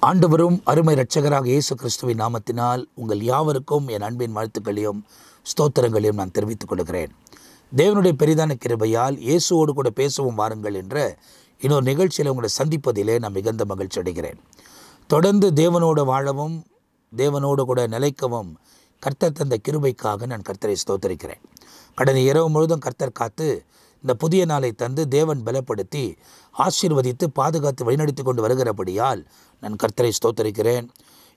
ஆண்டவரும் அருமை இரட்சகராக இயேசு கிறிஸ்துவின் நாமத்தினால் உங்கள் யாவருக்கும் என் அன்பின் வாழ்த்துக்களையும் ஸ்தோத்திரங்களையும் நான் தெரிவித்துக் கொள்கிறேன். தேவனுடைய பெரிதான கிருபையால் இயேசுவோடு கூட பேசவும் வாருங்கள் என்ற இன்னொரு நிகழ்ச்சியில் உங்களை சந்திப்பதிலே நான் மிகுந்த மகிழ்ச்சி அடைகிறேன். தொடர்ந்து தேவனோடு வாழவும் தேவனோடு கூட நிலைக்கவும் கர்த்தர் தந்த கிருபைக்காக நான் கர்த்தரை ஸ்தோத்தரிக்கிறேன். கடந்த இரவு முழுதும் கர்த்தர் காத்து இந்த புதிய நாளை தந்து தேவன் பலப்படுத்தி ஆசீர்வதித்து பாதுகாத்து வழிநடத்தி கொண்டு வருகிறபடியால் நான் கர்த்தரை ஸ்தோத்தரிக்கிறேன்.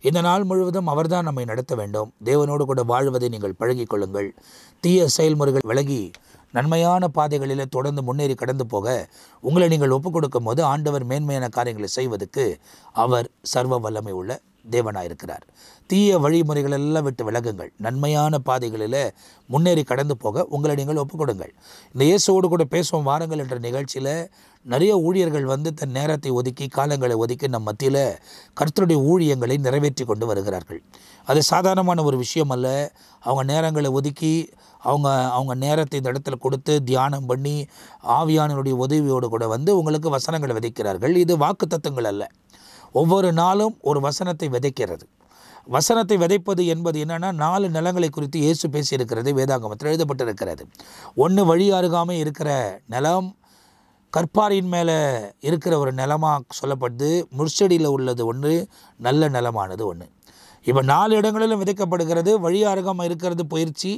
இந்த நாள் முழுவதும் அவர்தான் நம்மை நடத்த வேண்டும். தேவனோடு கூட வாழ்வதை நீங்கள் பழகிக் கொள்ளுங்கள். தீய செயல்முறைகள் விலகி நன்மையான பாதைகளில் தொடர்ந்து முன்னேறி கடந்து போக உங்களை நீங்கள் ஒப்புக் கொடுக்கும் போது ஆண்டவர் மேன்மையான காரியங்களை செய்வதற்கு அவர் சர்வ வல்லமை உள்ள தேவனாயிருக்கிறார். தீய வழிமுறைகள் எல்லாம் விட்டு விலகுங்கள். நன்மையான பாதைகளில் முன்னேறி கடந்து போக உங்களை நீங்கள் ஒப்புக் கொடுங்கள். இந்த இயேசுவோடு கூட பேசுவோம் வாருங்கள் என்ற நிகழ்ச்சியில் நிறைய ஊழியர்கள் தன் நேரத்தை ஒதுக்கி காலங்களை ஒதுக்கி நம் மத்தியில் கர்த்தருடைய ஊழியங்களை நிறைவேற்றி கொண்டு வருகிறார்கள். அது சாதாரணமான ஒரு விஷயம் அல்ல. அவங்க நேரங்களை ஒதுக்கி அவங்க நேரத்தை இந்த இடத்துல கொடுத்து தியானம் பண்ணி ஆவியானவருடைய உதவியோடு கூட உங்களுக்கு வசனங்களை விதைக்கிறார்கள். இது வாக்கு தத்தங்கள் அல்ல. ஒவ்வொரு நாளும் ஒரு வசனத்தை விதைக்கிறது. வசனத்தை விதைப்பது என்பது என்னென்னா 4 நிலங்களை குறித்து இயேசு பேசியிருக்கிறது வேதாகமத்தில் எழுதப்பட்டிருக்கிறது. ஒன்று வழி அருகாமல் இருக்கிற நிலம், கற்பாரின் மேலே இருக்கிற ஒரு நிலமாக சொல்லப்படுது. முற்செடியில் உள்ளது ஒன்று, நல்ல நிலமானது ஒன்று. இப்போ 4 இடங்களிலும் விதைக்கப்படுகிறது. வழி அருகாமல் இருக்கிறது போயிடுச்சு,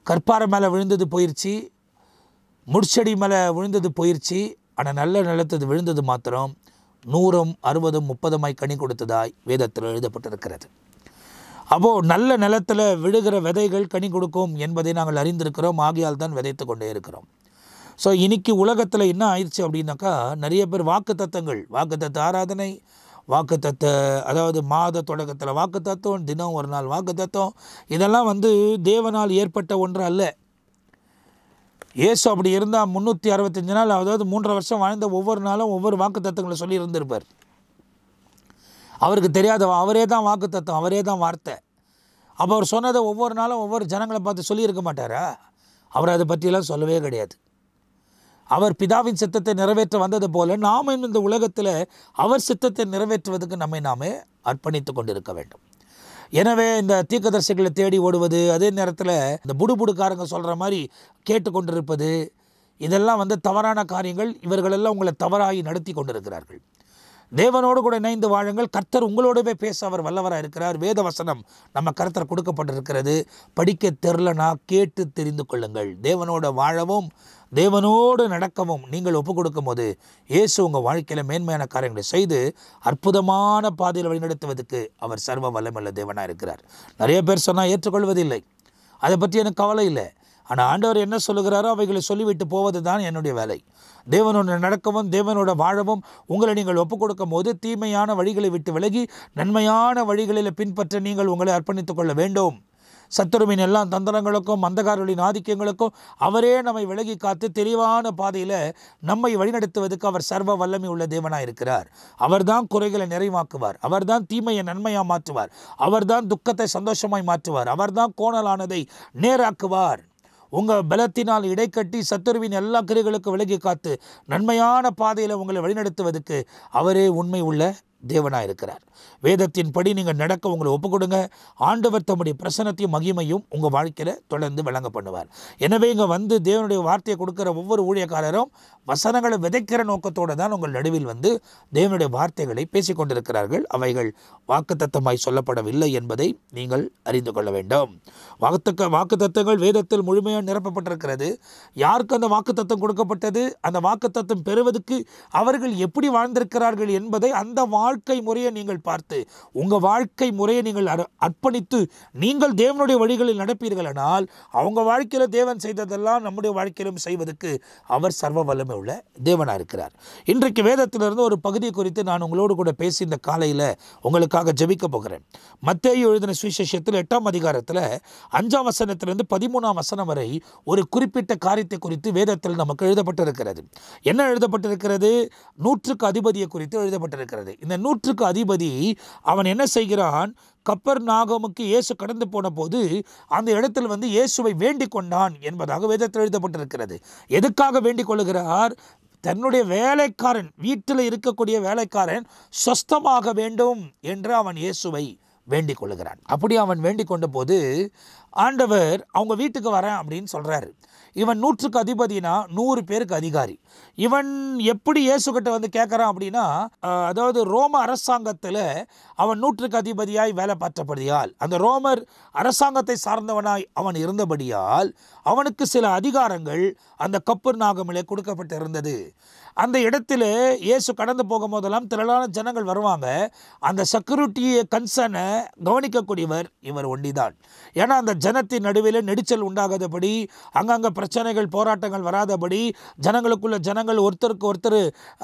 கற்பாறை மேலே விழுந்தது போயிடுச்சு, முற்செடி மேலே விழுந்தது போயிடுச்சு. ஆனால் நல்ல நிலத்தது விழுந்தது மாத்திரம் 100, 60, 30 கனி கொடுத்ததாய் வேதத்தில் எழுதப்பட்டிருக்கிறது. அப்போது நல்ல நிலத்தில் விழுகிற விதைகள் கனி கொடுக்கும் என்பதை நாங்கள் அறிந்திருக்கிறோம். ஆகியால் தான் விதைத்து கொண்டே இருக்கிறோம். ஸோ இன்றைக்கி உலகத்தில் என்ன ஆயிடுச்சு அப்படின்னாக்கா, நிறைய பேர் வாக்குத்தத்த ஆராதனை, அதாவது மாத தொடக்கத்தில் வாக்குத்தத்தம், தினம் ஒரு நாள் வாக்குத்தத்தம், இதெல்லாம் தேவனால் ஏற்பட்ட ஒன்று அல்ல. இயேசு அப்படி இருந்தால் 365 நாள், அதாவது 3.5 வருஷம் வாழ்ந்த ஒவ்வொரு நாளும் ஒவ்வொரு வாக்குத்தத்தங்களை சொல்லி இருந்திருப்பார். அவருக்கு தெரியாத அவரே தான் வாக்குத்தத்தம், அவரே தான் வார்த்தை. அப்போ அவர் சொன்னதை ஒவ்வொரு நாளும் ஒவ்வொரு ஜனங்களை பார்த்து சொல்லியிருக்க மாட்டாரா? அவர் அதை பற்றியெல்லாம் சொல்லவே கிடையாது. அவர் பிதாவின் சித்தத்தை நிறைவேற்ற வந்தது போல நாம் இந்த உலகத்தில் அவர் சித்தத்தை நிறைவேற்றுவதற்கு நாமே அர்ப்பணித்து கொண்டிருக்க வேண்டும். எனவே இந்த தீர்க்கதரிசிகளை தேடி ஓடுவது, அதே நேரத்தில் இந்த புடுபுடுக்காரங்க சொல்கிற மாதிரி கேட்டுக்கொண்டிருப்பது, இதெல்லாம் தவறான காரியங்கள். இவர்களெல்லாம் உங்களை தவறாகி நடத்தி கொண்டிருக்கிறார்கள். தேவனோடு கூட இணைந்து வாழுங்கள். கர்த்தர் உங்களோடவே பேச அவர் வல்லவராக இருக்கிறார். வேத வசனம் நம்ம கர்த்தர் கொடுக்கப்பட்டிருக்கிறது. படிக்க தெரிலனா கேட்டு தெரிந்து கொள்ளுங்கள். தேவனோட வாழவும் தேவனோடு நடக்கவும் நீங்கள் ஒப்புக் கொடுக்கும் போது இயேசு உங்கள் வாழ்க்கையில் மேன்மையான காரியங்களை செய்து அற்புதமான பாதையில் வழிநடத்துவதற்கு அவர் சர்வ வல்லமையுள்ள தேவனாக இருக்கிறார். நிறைய பேர் சொன்னால் ஏற்றுக்கொள்வதில்லை. அதை பற்றி எனக்கு கவலை இல்லை. ஆனால் ஆண்டவர் என்ன சொல்லுகிறாரோ அவைகளை சொல்லிவிட்டு போவது தான் என்னுடைய வேலை. தேவனோட நடக்கவும் தேவனோட வாழவும் உங்களை நீங்கள் ஒப்புக் கொடுக்கும் போது தீமையான வழிகளை விட்டு விலகி நன்மையான வழிகளில் பின்பற்ற நீங்கள் உங்களை அர்ப்பணித்துக் கொள்ள வேண்டும். சத்துருவின் எல்லா தந்திரங்களுக்கும் அந்தகாரர்களின் ஆதிக்கங்களுக்கும் அவரே நம்மை விலகி காத்து தெளிவான பாதையில் நம்மை வழிநடத்துவதற்கு அவர் சர்வ வல்லமை உள்ள தேவனாக இருக்கிறார். அவர்தான் குறைகளை நிறைவாக்குவார். அவர்தான் தீமையை நன்மையாக மாற்றுவார். அவர்தான் துக்கத்தை சந்தோஷமாய் மாற்றுவார். அவர்தான் கோணலானதை நேராக்குவார். உங்கள் பலத்தினால் இடைக்கட்டி சத்துருவின் எல்லா கிரிகளுக்கு விலகி காத்து நன்மையான பாதையில் உங்களை வழிநடத்துவதற்கு அவரே உண்மை உள்ள தேவனாக இருக்கிறார். வேதத்தின் படி நீங்கள் நடக்க உங்களை ஒப்புக் கொடுங்க. ஆண்டவர் தம்முடைய பிரசன்னத்தையும் மகிமையும் உங்கள் வாழ்க்கையில் தொடர்ந்து வழங்க பண்ணுவார். எனவே இங்கே தேவனுடைய வார்த்தையை கொடுக்குற ஒவ்வொரு ஊழியக்காரரும் வசனங்களை விதைக்கிற நோக்கத்தோடு தான் உங்கள் நடுவில் தேவனுடைய வார்த்தைகளை பேசி கொண்டிருக்கிறார்கள். அவைகள் வாக்குத்தத்தமாய் சொல்லப்படவில்லை என்பதை நீங்கள் அறிந்து கொள்ள வேண்டும். வாக்குத்தத்தங்கள் வேதத்தில் முழுமையாக நிரப்பப்பட்டிருக்கிறது. யாருக்கு அந்த வாக்குத்தத்தம் கொடுக்கப்பட்டது, அந்த வாக்குத்தத்தம் பெறுவதற்கு அவர்கள் எப்படி வாழ்ந்திருக்கிறார்கள் என்பதை அந்த வாழ்க்கை முறையை நீங்கள் பார்த்து உங்கள் வாழ்க்கை முறையை நீங்கள் அர்ப்பணித்து நீங்கள் தேவனுடைய வழிகளில் நடப்பீர்களானால் அவங்க வாழ்க்கையில் தேவன் செய்ததெல்லாம் நம்முடைய வாழ்க்கையிலும் செய்வதற்கு அவர் சர்வ வல்லமை உள்ள தேவனாக இருக்கிறார். இன்றைக்கு வேதத்திலிருந்து ஒரு பகுதியை குறித்து நான் உங்களோடு கூட பேசி இந்த காலையில் உங்களுக்காக ஜெபிக்க போகிறேன். மத்தேயு எழுதின சுவிசேஷத்தில் 8ஆம் அதிகாரத்தில் 5ஆம் வசனத்திலிருந்து 13ஆம் வசனம் வரை ஒரு குறிப்பிட்ட காரியத்தை குறித்து வேதத்தில் நமக்கு எழுதப்பட்டிருக்கிறது. என்ன எழுதப்பட்டிருக்கிறது? 100க்கு அதிபதியை குறித்து எழுதப்பட்டிருக்கிறது. இந்த 100க்கு அதிபதி அவன் என்ன செய்கிறான்? கப்பர்நாகமுக்கு இயேசு கடந்து போன போது அந்த இடத்தில் இயேசுவை வேண்டிக் கொண்டான் என்பதாக வேதத்தில் எழுதப்பட்டிருக்கிறது. எதுக்காக வேண்டிக் கொள்ளுகிறார்? தன்னுடைய வேலைக்காரன், வீட்டில் இருக்கக்கூடிய வேலைக்காரன் சொஸ்தமாக வேண்டும் என்று அவன் இயேசுவை வேண்டிக் கொள்ளுகிறான். அப்படி அவன் வேண்டிக் கொண்ட போது ஆண்டவர் அவங்க வீட்டுக்கு வரேன் அப்படின்னு சொல்கிறாரு. இவன் 100க்கு அதிபதினா 100 பேருக்கு அதிகாரி. இவன் எப்படி இயேசுகிட்ட வந்து கேட்குறான் அப்படின்னா, அதாவது ரோம அரசாங்கத்தில் அவன் 100க்கு அதிபதியாய் வேலை பார்த்தபடியால், அந்த ரோமர் அரசாங்கத்தை சார்ந்தவனாய் அவன் இருந்தபடியால் அவனுக்கு சில அதிகாரங்கள் அந்த கப்பர்நாகமிலே கொடுக்கப்பட்டு இருந்தது. அந்த இடத்துல இயேசு கடந்து போகும் போதெல்லாம் திரளான ஜனங்கள் வருவாங்க. அந்த செக்யூரிட்டியை கன்சர்னை கவனிக்கக்கூடியவர் இவர் ஒண்டிதான். ஏன்னா அந்த ஜனத்தின் நடுவில் நெரிச்சல் உண்டாகாதபடி, அங்கங்கே பிரச்சனைகள் போராட்டங்கள் வராதபடி, ஜனங்களுக்குள்ள ஜனங்கள் ஒருத்தருக்கு ஒருத்தர்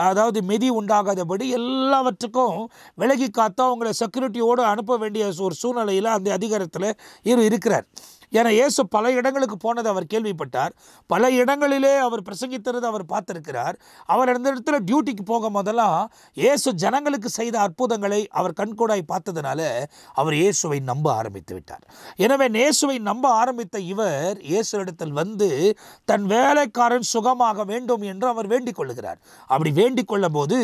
அதாவது மிதி உண்டாகாதபடி எல்லாவற்றுக்கும் விலகி காத்து அவங்களை செக்யூரிட்டியோடு அனுப்ப வேண்டிய ஒரு சூழ்நிலையில் அந்த அதிகாரத்தில் இருக்கிறார். ஏன்னா இயேசு பல இடங்களுக்கு போனதை அவர் கேள்விப்பட்டார். பல இடங்களிலே அவர் பிரசங்கித்தது அவர் பார்த்திருக்கிறார். அவர் அந்த இடத்துல டியூட்டிக்கு போகும் போதெல்லாம் இயேசு ஜனங்களுக்கு செய்த அற்புதங்களை அவர் கண்கூடாய் பார்த்ததுனால அவர் இயேசுவை நம்ப ஆரம்பித்து விட்டார். எனவே இயேசுவை நம்ப ஆரம்பித்த இவர் இயேசுவிடத்தில் வந்து தன் வேலைக்காரன் சுகமாக வேண்டும் என்று அவர் வேண்டிக் கொள்ளுகிறார். அப்படி வேண்டிக் கொள்ளும் போது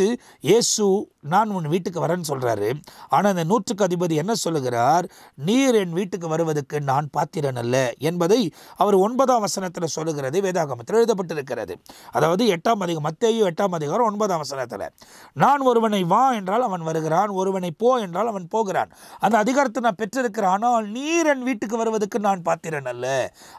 இயேசு நான் உன் வீட்டுக்கு வரேன்னு சொல்கிறாரு. ஆனால் அந்த 100க்கு அதிபதி என்ன சொல்லுகிறார்? நீர் என் வீட்டுக்கு வருவதற்கு நான் பாத்திரன் அல்ல என்பதை அவர் 9ஆம் வசனத்தில் சொல்லுகிறது. வேதாகமத்தில் எழுதப்பட்டிருக்கிறது. அதாவது 8ஆம் அதிகாரம், மத்தேயு 8ஆம் அதிகாரம் 9ஆம் வசனத்தில், நான் ஒருவனை வா என்றால் அவன் வருகிறான், ஒருவனை போ என்றால் அவன் போகிறான். அந்த அதிகாரத்தை நான் பெற்றிருக்கிறேன், ஆனால் நீர் என் வீட்டுக்கு வருவதற்கு நான் பாத்திரன் அல்ல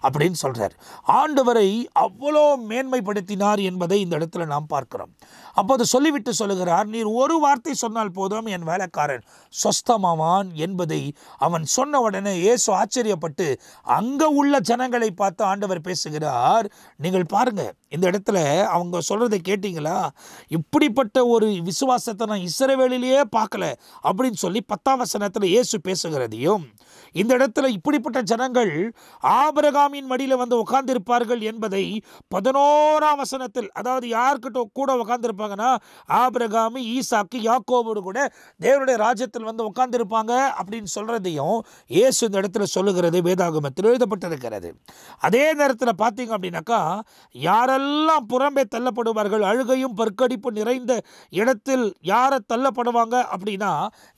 அப்படின்னு சொல்றார். ஆண்டவரை அவ்வளோ மேன்மைப்படுத்தினார் என்பதை இந்த இடத்துல நாம் பார்க்கிறோம். அப்போது சொல்லிவிட்டு சொல்லுகிறார், நீர் ஒரு வார்த்தை சொன்னால் போதும் என் வேலைக்காரன் சொஸ்தமாவான் என்பதை அவன் சொன்ன உடனே இயேசு ஆச்சரியப்பட்டு அங்கே உள்ள ஜனங்களை பார்த்து ஆண்டவர் பேசுகிறார். நீங்கள் பாருங்க, இந்த இடத்துல அவங்க சொல்றதை கேட்டீங்களா? இப்படிப்பட்ட ஒரு விசுவாசத்தை நான் இஸ்ரவேலிலேயே பார்க்கல அப்படின்னு சொல்லி 10ஆம் வசனத்தில் இயேசு பேசுகிறதையும், இந்த இடத்துல இப்படிப்பட்ட ஜனங்கள் ஆபிரகாமின் மடியில் வந்து உட்கார்ந்திருப்பார்கள் என்பதை 11ஆம் வசனத்தில், அதாவது யார்கிட்ட கூட உட்கார்ந்திருப்பாங்கன்னா ஆபிரகாமி, ஈசாக்கு, யாக்கோபோடு கூட தேவனுடைய ராஜ்யத்தில் வந்து உட்கார்ந்திருப்பாங்க அப்படின்னு சொல்றதையும் இயேசு இந்த இடத்துல சொல்லுகிறது வேதாகமத்தில் எழுதப்பட்டிருக்கிறது. அதே நேரத்தில் பார்த்தீங்க அப்படின்னாக்கா, யாரெல்லாம் புறம்பே தள்ளப்படுவார்கள், அழுகையும் பற்கடிப்பு நிறைந்த இடத்தில் யாரை தள்ளப்படுவாங்க அப்படின்னா,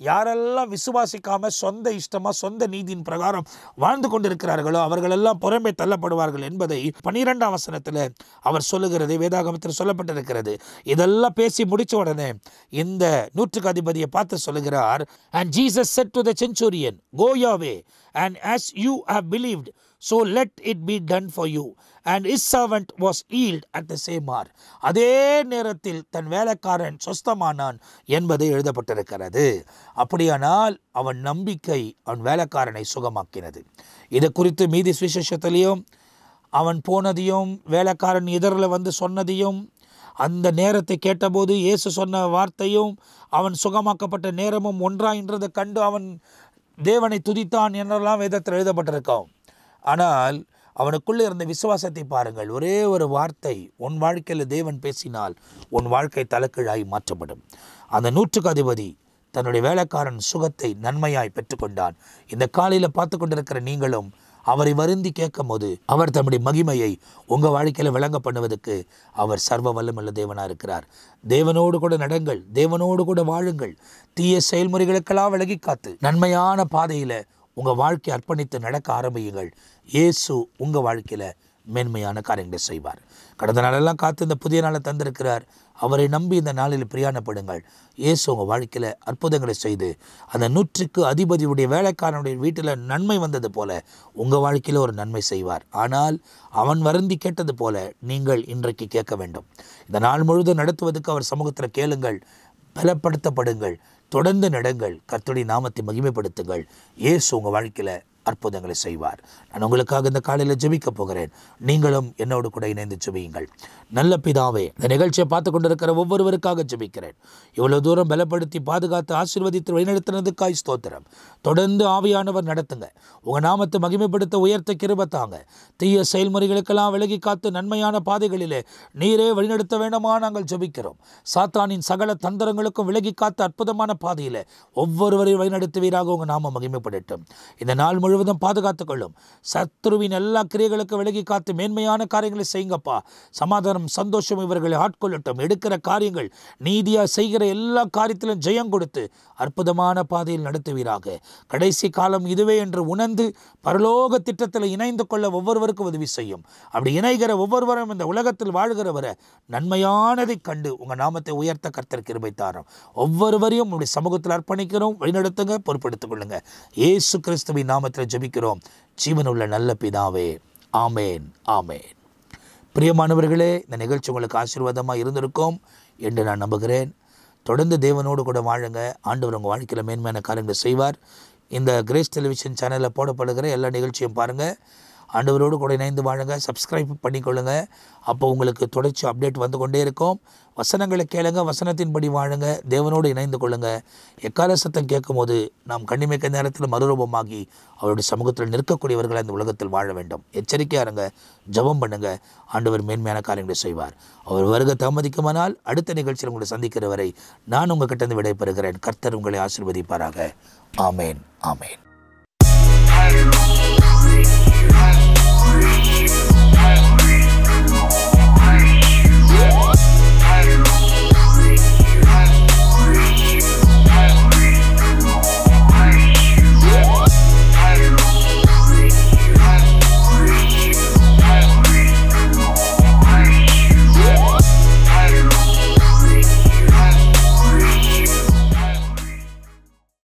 யாரெல்லாம் விசுவாசிக்காம சொந்த இஷ்டமா சொந்த நீதியின் பிரகாரம் வாழ்ந்து கொண்டிருக்கிறார்களோ அவர்களெல்லாம் புறம்பே தள்ளப்படுவார்கள் என்பதை 12ஆம் வசனத்தில் அவர் சொல்லுகிறது, வேதாகமத்தில் சொல்லப்பட்டிருக்கிறது. இதெல்லாம் பேசி முடிச்ச உடனே இந்த 100க்கு அதிபதியை பார்த்து சொல்லுகிறார், and Jesus said to the centurion, go your way, and as you have believed, so let it be done for you. And his servant was healed at the same hour. அதே நேரத்தில் தன் வேலைக்காரன் சொஸ்தமானான் என்பது எழுதப்பட்டிருக்கிறது. அப்படியானால் அவன் நம்பிக்கை அவன் வேலைக்காரனை சுகமாக்கினது. இதை குறித்து மீதி சுவிசேஷத்திலையும் அவன் போனதையும் வேலைக்காரன் எதிரில் வந்து சொன்னதையும், அந்த நேரத்தை கேட்டபோது இயேசு சொன்ன வார்த்தையும் அவன் சுகமாக்கப்பட்ட நேரமும் ஒன்றாயின்றதை கண்டு அவன் தேவனை துதித்தான் என்றெல்லாம் வேதத்தில் எழுதப்பட்டிருக்கான். ஆனால் அவனுக்குள்ளே இருந்த விசுவாசத்தை பாருங்கள். ஒரே ஒரு வார்த்தை உன் வாழ்க்கையில் தேவன் பேசினால் உன் வாழ்க்கை தலைக்கீழாய் மாற்றப்படும். அந்த 100க்கு அதிபதி தன்னுடைய வேலைக்காரன் சுகத்தை நன்மையாய் பெற்றுக்கொண்டான். இந்த காலையில் பார்த்து கொண்டிருக்கிற நீங்களும் அவரை வருந்தி கேட்கும் போது அவர் தம்முடைய மகிமையை உங்கள் வாழ்க்கையில் விளங்க பண்ணுவதற்கு அவர் சர்வ வல்லமுள்ள தேவனாக இருக்கிறார். தேவனோடு கூட நடங்கள், தேவனோடு கூட வாழுங்கள். தீய செயல்முறைகளுக்கெல்லாம் விலகி காத்து நன்மையான பாதையில் உங்கள் வாழ்க்கையை அர்ப்பணித்து நடக்க ஆரம்பியுங்கள். இயேசு உங்கள் வாழ்க்கையில் மேன்மையான காரியங்களை செய்வார். கடந்த நாளெல்லாம் காத்து இந்த புதிய நாளை தந்திருக்கிறார். அவரை நம்பி இந்த நாளில் பிரயாணப்படுங்கள். இயேசு உங்கள் வாழ்க்கையில் அற்புதங்களை செய்து அந்த 100க்கு அதிபதியுடைய வேலைக்காரனுடைய வீட்டில் நன்மை வந்தது போல உங்கள் வாழ்க்கையில் ஒரு நன்மை செய்வார். ஆனால் அவன் வருந்தி கேட்டது போல நீங்கள் இன்றைக்கு கேட்க வேண்டும். இந்த நாள் முழுவதும் நடத்துவதற்கு அவர் சமூகத்தில் கேளுங்கள், பலப்படுத்தப்படுங்கள், தொடர்ந்து நடங்கள், கர்த்தருடைய நாமத்தை மகிமைப்படுத்துங்கள். இயேசு உங்கள் வாழ்க்கையில் அற்புதங்களை செய்வார். நான் உங்களுக்காக இந்த காலையில் ஜெபிக்க போகிறேன். நீங்களும் என்னோடு கூட இணைந்து ஜெபியுங்கள். நல்ல பிதாவே, இந்த நிகழ்ச்சியை பார்த்து கொண்டிருக்கிற ஒவ்வொருவருக்காக ஜெபிக்கிறேன். இவ்வளவு தூரம் பலப்படுத்தி பாதுகாத்து ஆசீர்வதித்து வழிநடத்தினதுக்காய் ஸ்தோத்திரம். தொடர்ந்து ஆவியானவர் நடத்துங்க. உங்கள் நாமத்தை மகிமைப்படுத்த உயர்த்த கிருபை தாங்க. தீய செயல்முறைகளுக்கெல்லாம் விலகி காத்து நன்மையான பாதைகளிலே நீரே வழிநடத்த வேண்டுமா நாங்கள் ஜெபிக்கிறோம். சாத்தானின் சகல தந்திரங்களுக்கும் விலகி காத்து அற்புதமான பாதையில் ஒவ்வொருவரையும் வழிநடத்துவீராக உங்கள் நாமம் மகிமைப்படட்டும். இந்த நாள் முழு முழுவதும் பாதுகாத்துக்கொள்ளும். சத்துருவின் எல்லா கிரியைகளுக்கு விலகி காத்து மேன்மையான காரியங்களை செய்யுங்கப்பா. சமாதானம் சந்தோஷம் இவர்களை ஆட்கொள்ளட்டும். எடுக்கிற காரியங்கள் நீதியாக செய்கிற எல்லா காரியத்திலும் ஜெயம் கொடுத்து அற்புதமான பாதையில் நடத்துவீராக. கடைசி காலம் இதுவே என்று உணர்ந்து பரலோக திட்டத்தில் இணைந்து கொள்ள ஒவ்வொருவருக்கும் உதவி செய்யும். அப்படி இணைகிற ஒவ்வொருவரும் இந்த உலகத்தில் வாழ்கிறவரை நன்மையானதை கண்டு உங்கள் நாமத்தை உயர்த்த கர்த்தர் கிருபை தாரும். ஒவ்வொருவரையும் உங்களுடைய சமூகத்தில் அர்ப்பணிக்கிறோம். வழிநடத்துங்க, பொறுப்பெடுத்துக் கொள்ளுங்க. இயேசு கிறிஸ்துவின் நாமத்தில் ஜெபிக்கிறோம் ஜீவனுள்ள நல்ல பிதாவே. ஆமேன், ஆமேன். பிரியமானவர்களே, இந்த நிகழ்ச்சி உங்களுக்கு ஆசீர்வாதமாக இருந்திருக்கும் என்று நான் நம்புகிறேன். தொடர்ந்து தேவனோடு கூட வாழுங்க. ஆண்டவர் உங்கள் வாழ்க்கையில் மேன்மையான காரியங்களை செய்வார். இந்த கிரேஸ் டெலிவிஷன் சேனலில் போடப்படுகிற எல்லா நிகழ்ச்சியும் பாருங்கள். ஆண்டவரோடு கூட இணைந்து வாழுங்க. சப்ஸ்கிரைப் பண்ணிக்கொள்ளுங்க. அப்போ உங்களுக்கு தொடர்ச்சி அப்டேட் வந்து கொண்டே இருக்கும். வசனங்களை கேளுங்க, வசனத்தின்படி வாழுங்க, தேவனோடு இணைந்து கொள்ளுங்க. எக்கால சத்தம் கேட்கும் போது நாம் கண்ணிமைக்க நேரத்தில் மறுரூபமாகி அவருடைய சமூகத்தில் நிற்கக்கூடியவர்களை இந்த உலகத்தில் வாழ வேண்டும். எச்சரிக்கையாக இருங்க, ஜெபம் பண்ணுங்க. ஆண்டவர் மேன்மையான காரியங்களை செய்வார். அவர் வருகை தாமதிக்குமானால் அடுத்த நிகழ்ச்சியில் உங்களை சந்திக்கிற வரை நான் உங்கள் கிட்ட இருந்து விடைபெறுகிறேன். கர்த்தர் உங்களை ஆசீர்வதிப்பாராக. ஆமேன், ஆமேன்.